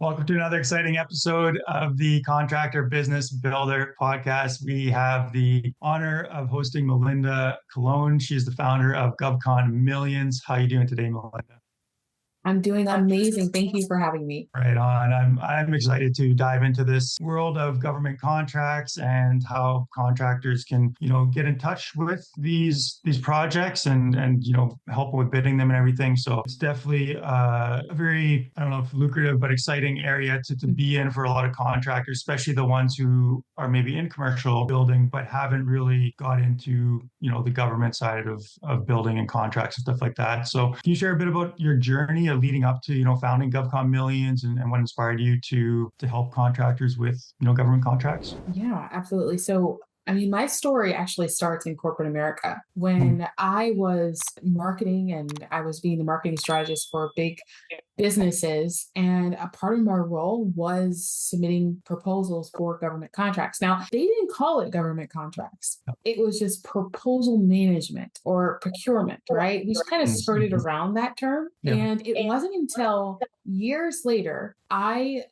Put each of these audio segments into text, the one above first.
Welcome to another exciting episode of the Contractor Business Builder podcast. We have the honor of hosting Melinda Colon. She's the founder of GovCon Millions. How are you doing today, Melinda? I'm doing amazing. Thank you for having me. Right on. I'm excited to dive into this world of government contracts and how contractors can, get in touch with these projects and help with bidding them and everything. So it's definitely a very, I don't know if lucrative, but exciting area to be in for a lot of contractors, especially the ones who are maybe in commercial building but haven't really got into, the government side of building and contracts and stuff like that. So can you share a bit about your journey of leading up to, founding GovCon Millions and what inspired you to help contractors with, government contracts? Yeah, absolutely. So, my story actually starts in corporate America when I was marketing and I was being the marketing strategist for big businesses. And a part of my role was submitting proposals for government contracts. Now, they didn't call it government contracts. It was just proposal management or procurement, right? We just kind of skirted around that term. Yeah. And it wasn't until years later, I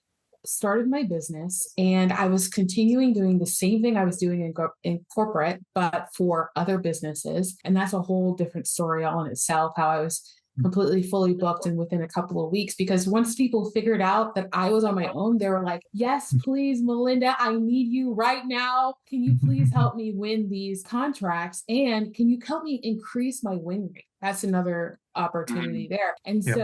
started my business and I was continuing doing the same thing I was doing in corporate, but for other businesses. And that's a whole different story all in itself, how I was completely fully booked and within a couple of weeks, because once people figured out that I was on my own, they were like, yes, please, Melinda, I need you right now. Can you please help me win these contracts? And can you help me increase my win rate? That's another opportunity there. And Yeah.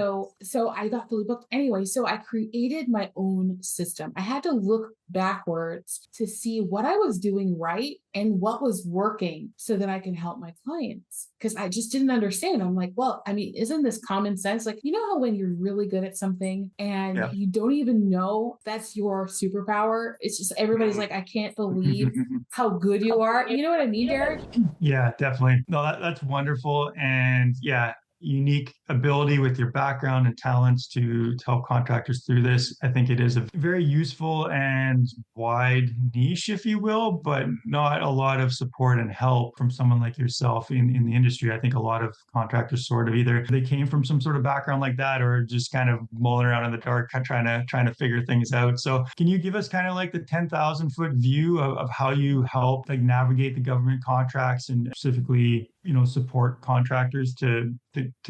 so I got fully booked anyway. So I created my own system. I had to look backwards to see what I was doing right and what was working so that I can help my clients. Because I just didn't understand. I'm like, well, isn't this common sense? Like, you know how when you're really good at something and Yeah. you don't even know that's your superpower? It's just everybody's like, I can't believe how good you are. You know what I mean, Derek? Yeah, definitely. No, that's wonderful. And yeah, unique ability with your background and talents to help contractors through this. I think it is a very useful and wide niche, if you will, but not a lot of support and help from someone like yourself in the industry. I think a lot of contractors sort of either they came from some sort of background like that or just kind of mulling around in the dark, trying to figure things out. So can you give us kind of like the 10,000 foot view of how you help like navigate the government contracts and specifically, support contractors to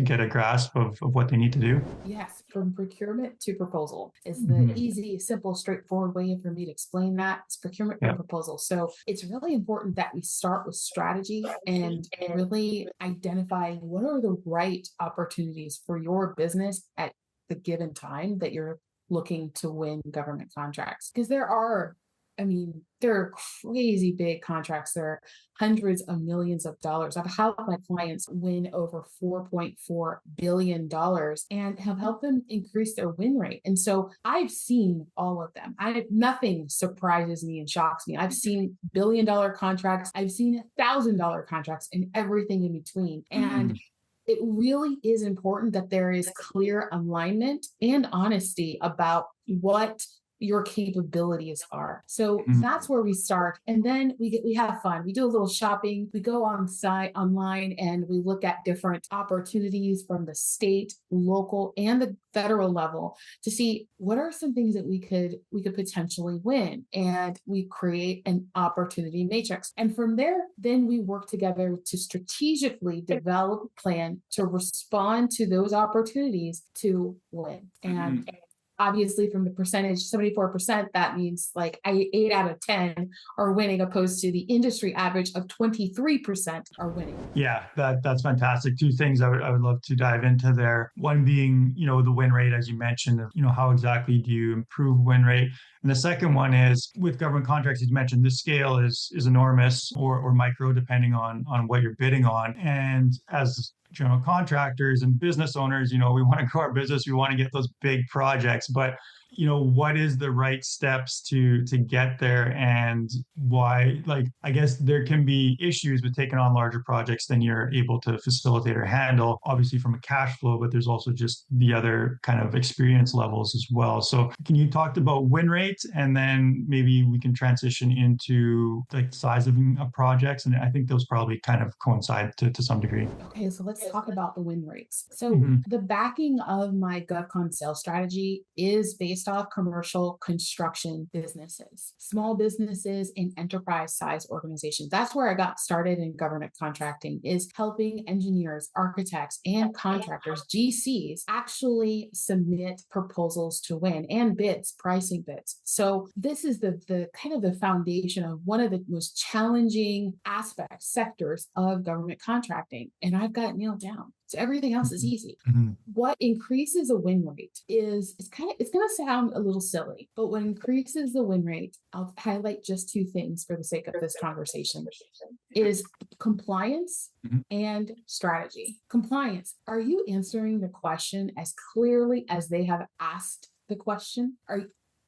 get a grasp of what they need to do? Yes, from procurement to proposal is the easy, simple, straightforward way for me to explain that. It's procurement Yeah. and proposal. So it's really important that we start with strategy and really identifying what are the right opportunities for your business at the given time that you're looking to win government contracts. Because there are crazy big contracts. There are hundreds of millions of dollars. I've helped my clients win over $4.4 billion and have helped them increase their win rate. And so I've seen all of them. Nothing surprises me and shocks me. I've seen $1 billion contracts. I've seen $1,000 contracts and everything in between. And it really is important that there is clear alignment and honesty about what your capabilities are. So that's where we start. And then we have fun. We do a little shopping. We go on site online and we look at different opportunities from the state, local, and the federal level to see what are some things that we could potentially win. And we create an opportunity matrix. And from there, then we work together to strategically develop a plan to respond to those opportunities to win. And obviously from the percentage, 74%, that means like 8 out of 10 are winning, opposed to the industry average of 23% are winning. Yeah, that's fantastic. Two things I would love to dive into there. One being, the win rate, as you mentioned, how exactly do you improve win rate? And the second one is with government contracts, as you mentioned, the scale is enormous or micro, depending on what you're bidding on. And as general contractors and business owners, we want to grow our business. We want to get those big projects, but what is the right steps to get there and why? Like, I guess there can be issues with taking on larger projects than you're able to facilitate or handle, obviously from a cash flow, but there's also just the other kind of experience levels as well. So can you talk about win rates and then maybe we can transition into like size of projects? And I think those probably kind of coincide to some degree. Okay, so let's talk about the win rates. So the backing of my GovCon sales strategy is based based off commercial construction businesses, small businesses, and enterprise size organizations. That's where I got started in government contracting, is helping engineers, architects, and contractors, GCs, actually submit proposals to win and bids, pricing bids. So this is the kind of the foundation of one of the most challenging aspects, sectors of government contracting. And I've got it nailed down. So everything else is easy. Mm-hmm. What increases a win rate is, it's going to sound a little silly, but what increases the win rate, I'll highlight just two things for the sake of this conversation, is compliance and strategy. Compliance. Are you answering the question as clearly as they have asked the question?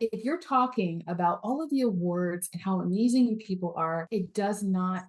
If you're talking about all of the awards and how amazing you people are, it does not,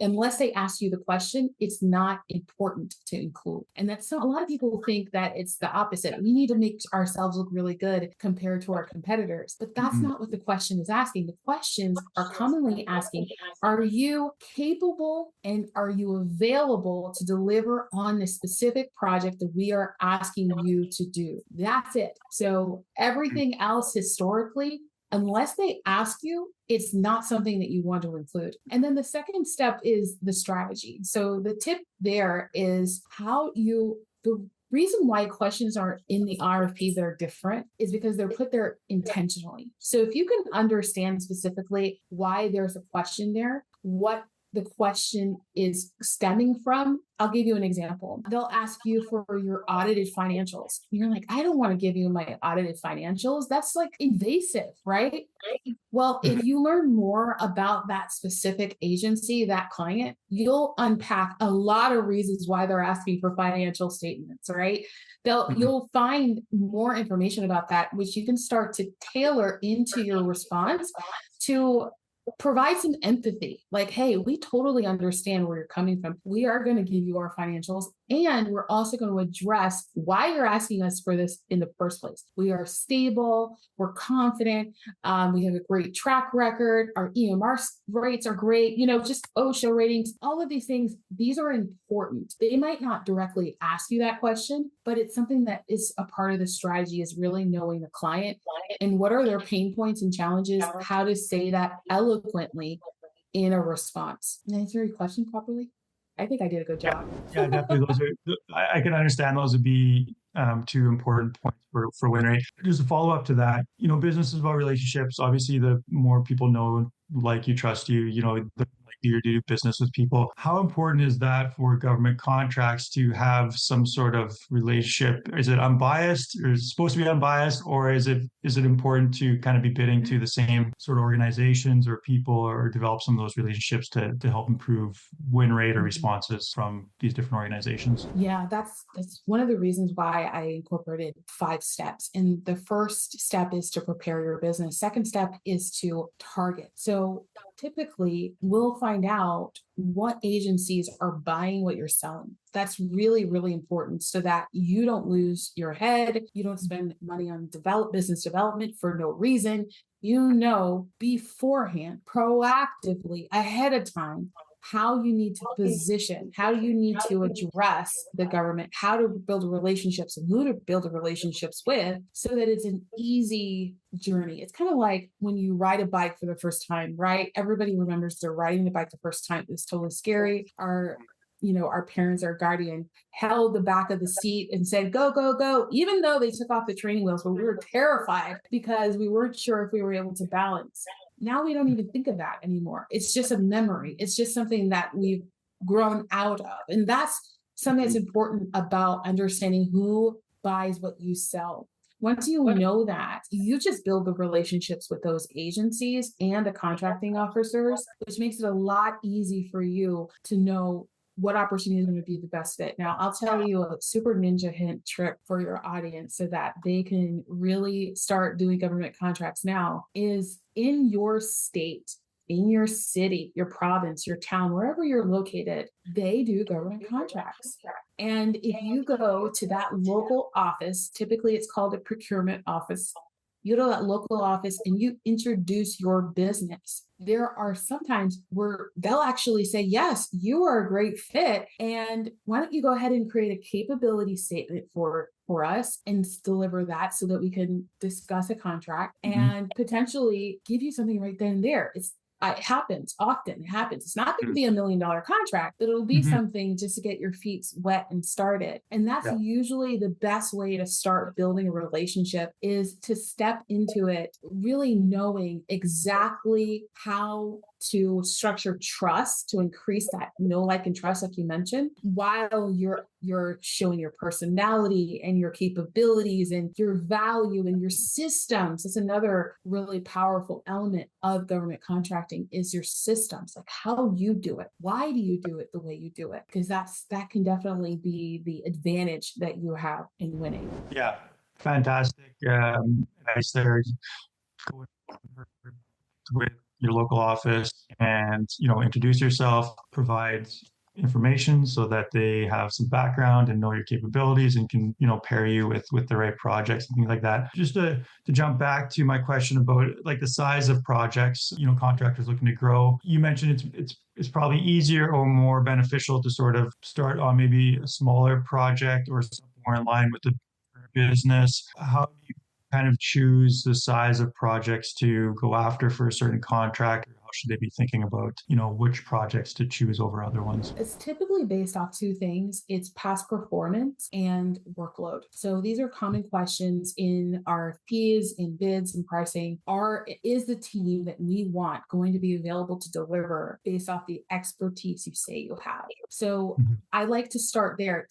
unless they ask you the question, it's not important to include. And that's a lot of people think that it's the opposite. We need to make ourselves look really good compared to our competitors, but that's not what the question is asking. The questions are commonly asking, are you capable and are you available to deliver on the specific project that we are asking you to do? That's it. So everything else historically, unless they ask you, it's not something that you want to include. And then the second step is the strategy. So the tip there is the reason why questions are in the RFP that are different is because they're put there intentionally. So if you can understand specifically why there's a question there, what the question is stemming from, I'll give you an example. They'll ask you for your audited financials. You're like, I don't want to give you my audited financials. That's like invasive, right? Well, if you learn more about that specific agency, that client, you'll unpack a lot of reasons why they're asking for financial statements, right? You'll find more information about that, which you can start to tailor into your response to provide some empathy. Like, hey, we totally understand where you're coming from. We are going to give you our financials, and we're also going to address why you're asking us for this in the first place. We are stable. We're confident. We have a great track record. Our EMR rates are great. Just OSHA ratings, all of these things, these are important. They might not directly ask you that question, but it's something that is a part of the strategy, is really knowing the client and what are their pain points and challenges, how to say that eloquently in a response. Did I answer your question properly? I think I did a good job. Yeah, definitely. I can understand those would be two important points for win rate. Just a follow up to that, business is about relationships. Obviously, the more people know, like you, trust you, the likelier to do business with people. How important is that for government contracts to have some sort of relationship? Is it unbiased, or is it supposed to be unbiased, or is it important to kind of be bidding to the same sort of organizations or people, or develop some of those relationships to help improve win rate or responses from these different organizations? Yeah, that's one of the reasons why I incorporated 5 steps. And the first step is to prepare your business. Second step is to target. So typically we'll find out what agencies are buying what you're selling. That's really, really important, so that you don't lose your head. You don't spend money on business development for no reason. Beforehand, proactively, ahead of time, how you need to position, how you need to address the government, how to build relationships and who to build relationships with, so that it's an easy journey. It's kind of like when you ride a bike for the first time, right? Everybody remembers they're riding the bike the first time. It was totally scary. Our parents, our guardian, held the back of the seat and said, go, go, go, even though they took off the training wheels, but we were terrified because we weren't sure if we were able to balance. Now we don't even think of that anymore. It's just a memory. It's just something that we've grown out of. And that's something that's important about understanding who buys what you sell. Once you know that, you just build the relationships with those agencies and the contracting officers, which makes it a lot easier for you to know what opportunity is going to be the best fit. Now, I'll tell you a super ninja hint trick for your audience so that they can really start doing government contracts now, is in your state, in your city, your province, your town, wherever you're located, they do government contracts. And if you go to that local office, typically it's called a procurement office, you go to that local office and you introduce your business. There are sometimes where they'll actually say, yes, you are a great fit. And why don't you go ahead and create a capability statement for us and deliver that so that we can discuss a contract and potentially give you something right then and there. It happens often. It happens. It's not going to be $1 million contract, but it'll be something just to get your feet wet and started. And that's usually the best way to start building a relationship, is to step into it really knowing exactly how to structure trust to increase that know, like, and trust, like you mentioned, while you're showing your personality and your capabilities and your value and your systems. That's another really powerful element of government contracting, is your systems, like how you do it. Why do you do it the way you do it? Because that can definitely be the advantage that you have in winning. Yeah, fantastic. Nice there. Go with your local office and, introduce yourself, provide information so that they have some background and know your capabilities and can, pair you with the right projects and things like that. Just to jump back to my question about like the size of projects, contractors looking to grow. You mentioned it's probably easier or more beneficial to sort of start on maybe a smaller project or something more in line with the business. How do you kind of choose the size of projects to go after for a certain contract? How should they be thinking about, which projects to choose over other ones? It's typically based off two things. It's past performance and workload. So these are common questions in RFPs, in bids, and pricing. Is the team that we want going to be available to deliver based off the expertise you say you have? So I like to start there.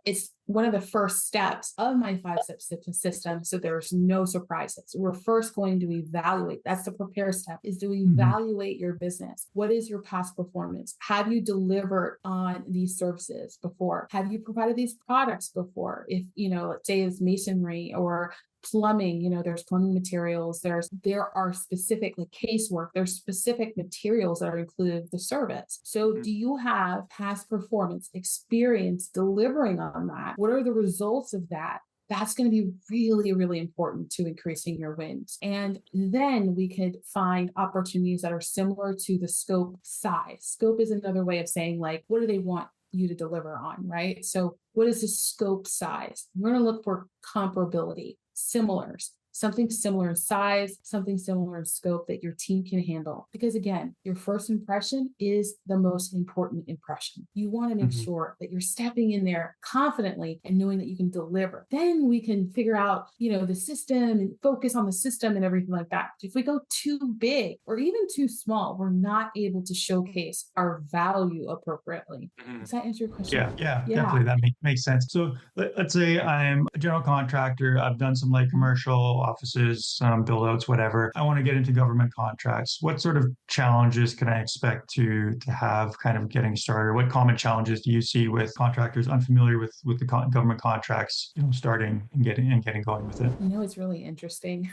It's one of the first steps of my 5-step system, so there's no surprises. We're first going to evaluate. That's the prepare step, is to evaluate your business. What is your past performance? Have you delivered on these services before? Have you provided these products before? If, let's say it's masonry or plumbing, there's plumbing materials, there are specific, like casework, there's specific materials that are included with the service. So do you have past performance experience delivering on that? What are the results of that? That's going to be really, really important to increasing your wins. And then we could find opportunities that are similar to the scope size. Scope is another way of saying, like, what do they want you to deliver on, right? So what is the scope size? We're going to look for comparability, similars, something similar in size, something similar in scope that your team can handle. Because again, your first impression is the most important impression. You want to make sure that you're stepping in there confidently and knowing that you can deliver. Then we can figure out, the system and focus on the system and everything like that. If we go too big or even too small, we're not able to showcase our value appropriately. Does that answer your question? Yeah, definitely. That makes sense. So let's say I'm a general contractor. I've done some like commercial offices, build outs, whatever. I want to get into government contracts. What sort of challenges can I expect to have kind of getting started? What common challenges do you see with contractors unfamiliar with the government contracts, starting and getting going with it? It's really interesting.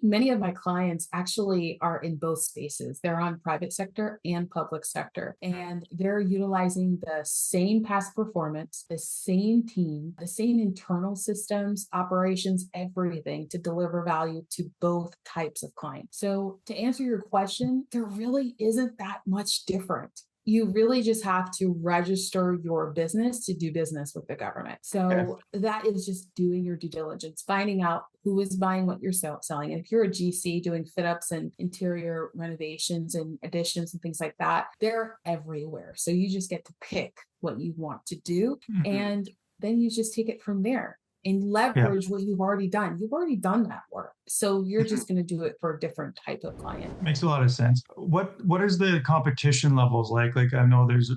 Many of my clients actually are in both spaces. They're on private sector and public sector, and they're utilizing the same past performance, the same team, the same internal systems, operations, everything to deliver value to both types of clients. So to answer your question, there really isn't that much different. You really just have to register your business to do business with the government. So that is just doing your due diligence, finding out who is buying what you're selling. And if you're a GC doing fit ups and interior renovations and additions and things like that, they're everywhere. So you just get to pick what you want to do. And then you just take it from there and leverage what you've already done. You've already done that work. So you're just going to do it for a different type of client. Makes a lot of sense. What is the competition levels like? Like, I know there's,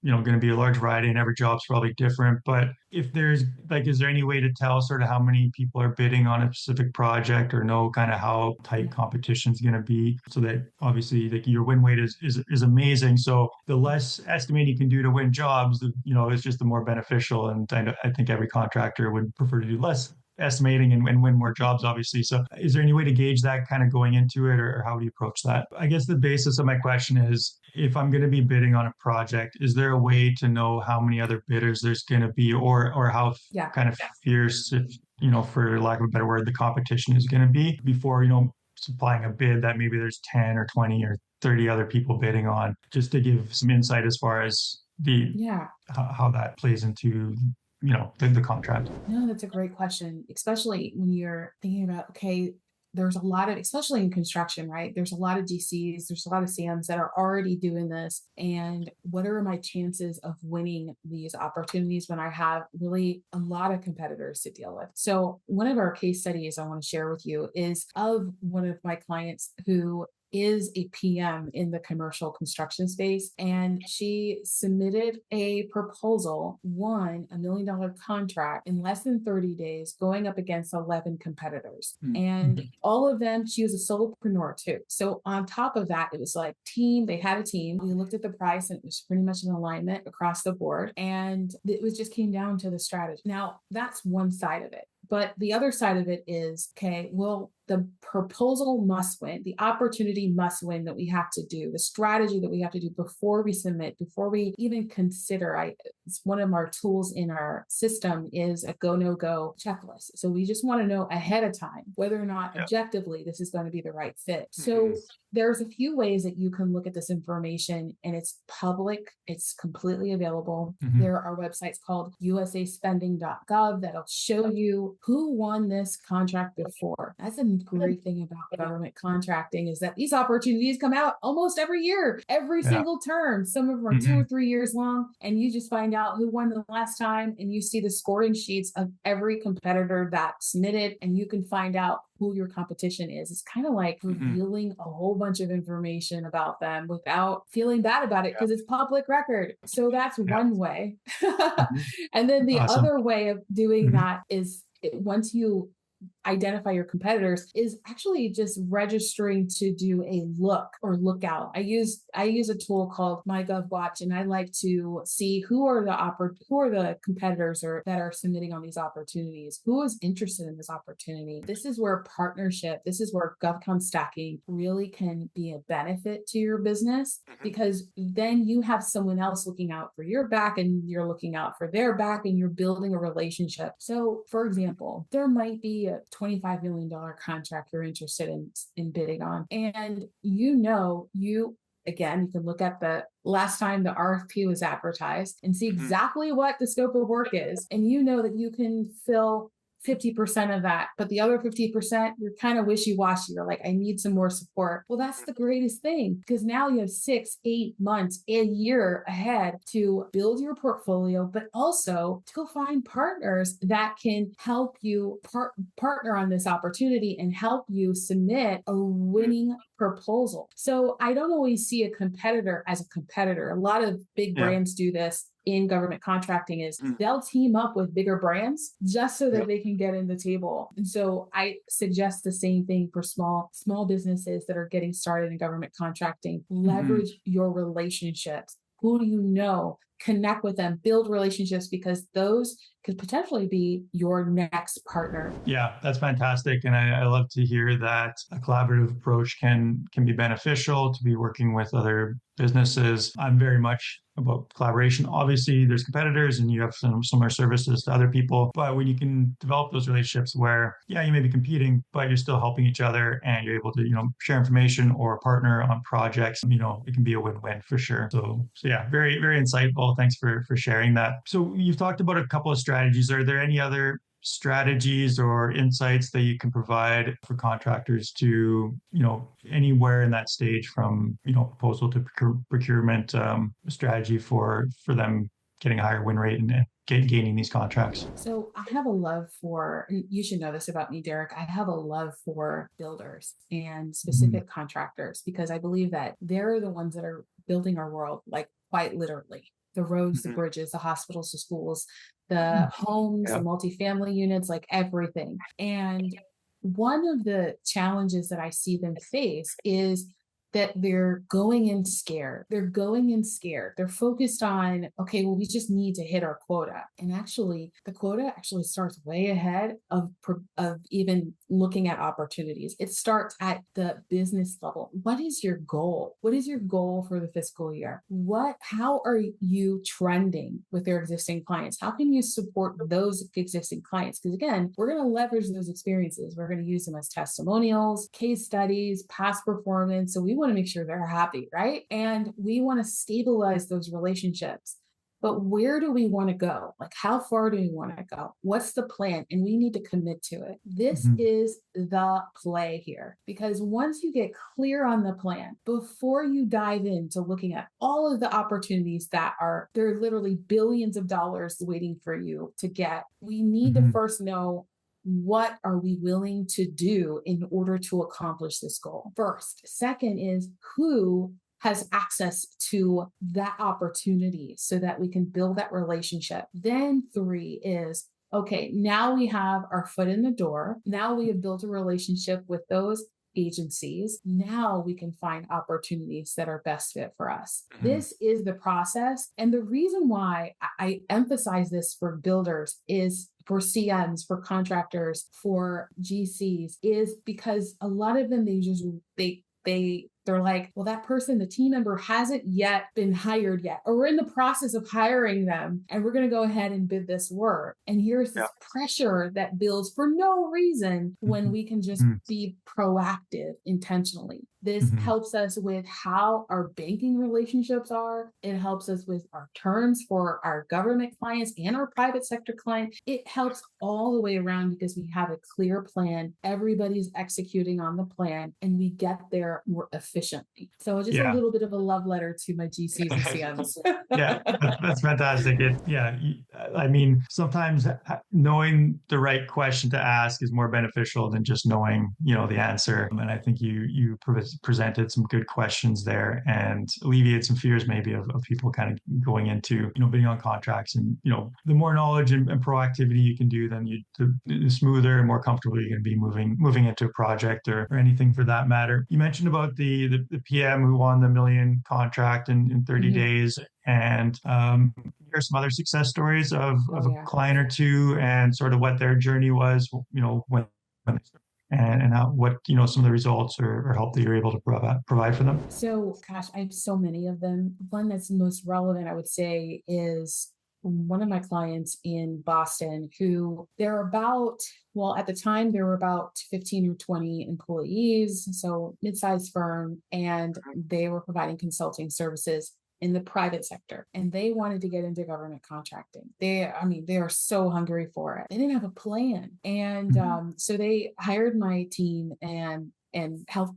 going to be a large variety and every job's probably different, but if there's like, is there any way to tell sort of how many people are bidding on a specific project, or know kind of how tight competition is going to be, so that obviously like your win rate is amazing. So the less estimating you can do to win jobs, is just the more beneficial. And I think every contractor would prefer to do less estimating and win more jobs, obviously. So is there any way to gauge that kind of going into it, or how do you approach that? I guess the basis of my question is, if I'm going to be bidding on a project, is there a way to know how many other bidders there's going to be, or how Yeah. kind of fierce, if, for lack of a better word, the competition is going to be before, supplying a bid that maybe there's 10 or 20 or 30 other people bidding on, just to give some insight as far as the Yeah. how that plays into the contract. No, that's a great question, especially when you're thinking about, okay, there's a lot of, especially in construction, right? There's a lot of GCs, there's a lot of CMs that are already doing this. And what are my chances of winning these opportunities when I have really a lot of competitors to deal with? So, one of our case studies I want to share with you is of one of my clients who is a PM in the commercial construction space. And she submitted a proposal, won $1 million contract in less than 30 days, going up against 11 competitors. And all of them, she was a solopreneur too. So on top of that, it was like team, they had a team. We looked at the price and it was pretty much in alignment across the board. And it was just came down to the strategy. Now, that's one side of it. But the other side of it is, okay, well, the proposal must win, the opportunity must win that we have to do, the strategy that we have to do before we submit, before we even consider. It's one of our tools in our system is a go, no go checklist. So we just want to know ahead of time whether or not objectively this is going to be the right fit. So there's a few ways that you can look at this information, and it's public, it's completely available. There are websites called usaspending.gov that'll show you who won this contract before. That's a great thing about government contracting, is that these opportunities come out almost every year, every single term. Some of them are 2 or 3 years long, and you just find out who won the last time, and you see the scoring sheets of every competitor that submitted, and you can find out who your competition is. It's kind of like revealing a whole bunch of information about them without feeling bad about it, because it's public record. So that's one way. And then the other way of doing that is, once you identify your competitors, is actually just registering to do a look or lookout. I use a tool called My GovWatch, and I like to see who are the competitors that are submitting on these opportunities. Who is interested in this opportunity? This is where partnership, this is where GovCon stacking really can be a benefit to your business, because then you have someone else looking out for your back, and you're looking out for their back, and you're building a relationship. So, for example, there might be a $25 million contract you're interested in bidding on. And again, you can look at the last time the RFP was advertised and see exactly what the scope of work is. And you know that you can fill 50% of that, but the other 50%, you're kind of wishy-washy. You're like, I need some more support. Well, that's the greatest thing, because now you have 6, 8 months, a year ahead to build your portfolio, but also to go find partners that can help you partner on this opportunity and help you submit a winning proposal. So I don't always see a competitor as a competitor. A lot of big brands do this in government contracting, is they'll team up with bigger brands just so that they can get in the table. And so I suggest the same thing for small businesses that are getting started in government contracting. Leverage your relationships. Who do you know? Connect with them, build relationships, because those could potentially be your next partner. Yeah, that's fantastic. And I love to hear that a collaborative approach can be beneficial to be working with other businesses. I'm very much about collaboration. Obviously, there's competitors and you have some similar services to other people, but when you can develop those relationships where, you may be competing, but you're still helping each other and you're able to, share information or partner on projects, it can be a win-win for sure. So yeah, very, very insightful. Thanks for sharing that. So you've talked about a couple of strategies. Are there any other strategies or insights that you can provide for contractors to, anywhere in that stage from, proposal to procurement strategy for them getting a higher win rate and gaining these contracts? So I have a love for, you should know this about me, Derek, I have a love for builders and specific contractors, because I believe that they're the ones that are building our world, like quite literally. The roads, the bridges, the hospitals, the schools, the homes, the multifamily units, like everything. And one of the challenges that I see them face is that they're going in scared. They're going in scared. They're focused on, okay, well, we just need to hit our quota. And actually, the quota actually starts way ahead of even looking at opportunities. It starts at the business level. What is your goal? What is your goal for the fiscal year? How are you trending with your existing clients? How can you support those existing clients? Because again, we're going to leverage those experiences. We're going to use them as testimonials, case studies, past performance. So we want to make sure they're happy, right? And we want to stabilize those relationships. But where do we want to go? Like, how far do we want to go? What's the plan? And we need to commit to it. This is the play here, because once you get clear on the plan, before you dive into looking at all of the opportunities that there are literally billions of dollars waiting for you to get, we need to first know, what are we willing to do in order to accomplish this goal? First. Second is, who has access to that opportunity so that we can build that relationship. Then 3 is, okay, now we have our foot in the door. Now we have built a relationship with those agencies. Now we can find opportunities that are best fit for us. This is the process. And the reason why I emphasize this for builders is, for CMs, for contractors, for GCs, is because a lot of them, they're like, well, that person, the team member hasn't yet been hired yet, or we're in the process of hiring them, and we're going to go ahead and bid this work. And here's this pressure that builds for no reason when we can just be proactive intentionally. This helps us with how our banking relationships are. It helps us with our terms for our government clients and our private sector clients. It helps all the way around because we have a clear plan. Everybody's executing on the plan, and we get there more efficiently. So just a little bit of a love letter to my GCs and CMs. That's fantastic. I mean, sometimes knowing the right question to ask is more beneficial than just knowing, the answer. And I think you presented some good questions there and alleviated some fears maybe of people kind of going into, bidding on contracts. And, the more knowledge and proactivity you can do, then the smoother and more comfortable you're going to be moving into a project or anything for that matter. You mentioned about the PM who won the $1 million contract in 30 days. And here's some other success stories of a client or two and sort of what their journey was, when they started. And some of the results or help that you're able to provide for them. So, gosh, I have so many of them. One that's most relevant, I would say, is one of my clients in Boston who at the time, there were about 15 or 20 employees, so mid-sized firm, and they were providing consulting services in the private sector, and they wanted to get into government contracting. They are so hungry for it. They didn't have a plan. And so they hired my team and help,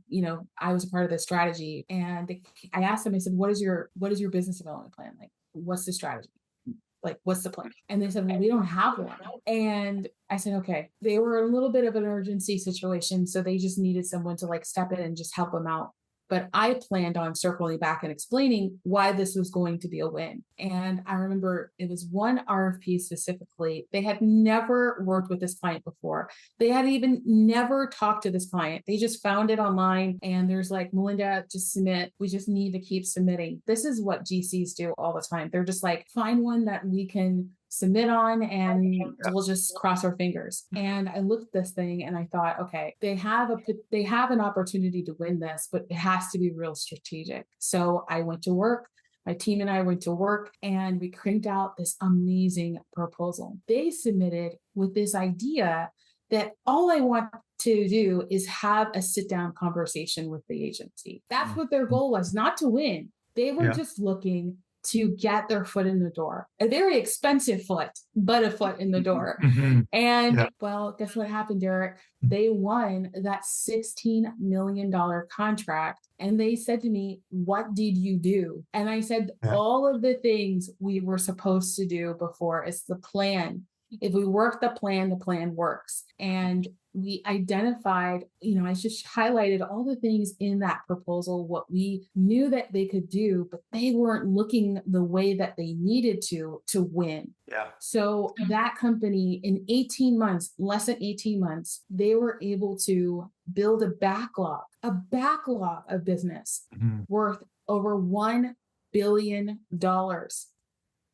I was a part of the strategy. And I asked them, I said, what is your business development plan? Like, what's the strategy? Like, what's the plan? And they said, well, we don't have one. And I said, okay. They were a little bit of an urgency situation. So they just needed someone to step in and just help them out. But I planned on circling back and explaining why this was going to be a win. And I remember it was one RFP specifically. They had never worked with this client before. They had even never talked to this client. They just found it online. And there's Melinda, just submit. We just need to keep submitting. This is what GCs do all the time. They're just find one that we can submit on and we'll just cross our fingers. And I looked at this thing and I thought, okay, they have an opportunity to win this, but it has to be real strategic. So I went to work. My team and I went to work and we cranked out this amazing proposal. They submitted with this idea that all I want to do is have a sit-down conversation with the agency. That's what their goal was, not to win. They were just looking to get their foot in the door, a very expensive foot, but a foot in the door. And well, guess what happened, Derek? They won that $16 million contract. And they said to me, what did you do? And I said, all of the things we were supposed to do before. It's the plan. If we work the plan works. And we identified, I just highlighted all the things in that proposal, what we knew that they could do, but they weren't looking the way that they needed to win. Yeah. So that company in 18 months, less than 18 months, they were able to build a backlog of business Mhm. worth over $1 billion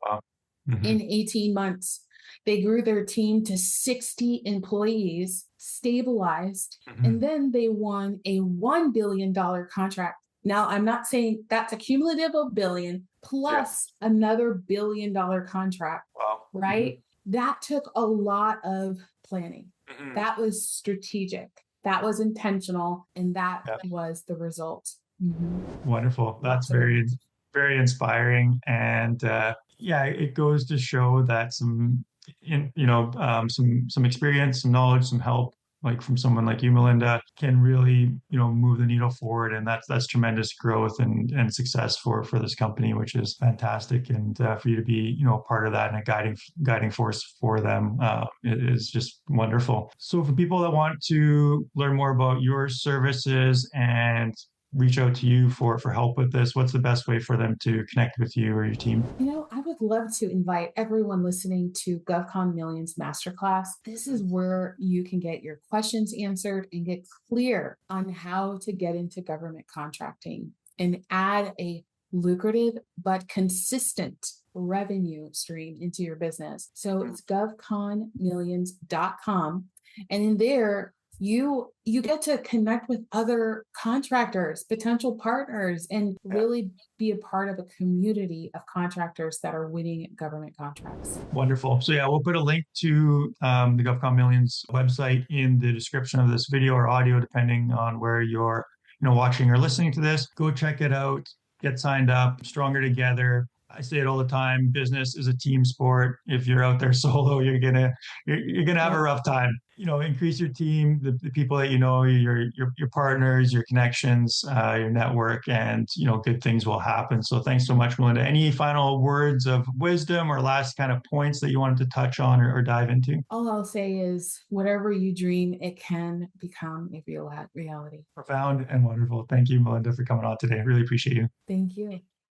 Wow. Hmm. in 18 months. They grew their team to 60 employees, stabilized, Hmm. and then they won a $1 billion contract. Now, I'm not saying that's a cumulative of billion Yeah. plus another $1 billion contract, Wow. Hmm. right? That took a lot of planning. Hmm. That was strategic. That was intentional. And that Yeah. was the result. Mhm. Wonderful. That's Lots of very, wins. very inspiring. And yeah, it goes to show that some experience, some knowledge, some help, like from someone like you, Melinda, can really, move the needle forward. And that's tremendous growth and success for this company, which is fantastic. And for you to be, part of that and a guiding force for them, it is just wonderful. So for people that want to learn more about your services and reach out to you for help with this, what's the best way for them to connect with you or your team? I would love to invite everyone listening to GovCon Millions Masterclass. This is where you can get your questions answered and get clear on how to get into government contracting and add a lucrative but consistent revenue stream into your business. So it's govconmillions.com. And in there, you get to connect with other contractors, potential partners, and Yeah. really be a part of a community of contractors that are winning government contracts. Wonderful. So yeah, we'll put a link to the GovCon Millions website in the description of this video or audio, depending on where you're, watching or listening to this. Go check it out. Get signed up. Stronger together. I say it all the time. Business is a team sport. If you're out there solo, you're gonna have a Yep. rough time. Increase your team, the people that your partners, your connections, your network, and good things will happen. So thanks so much, Melinda. Any final words of wisdom or last kind of points that you wanted to touch on or dive into? All I'll say is whatever you dream, it can become a real reality. Profound and wonderful. Thank you, Melinda, for coming on today. Really appreciate you. Thank you.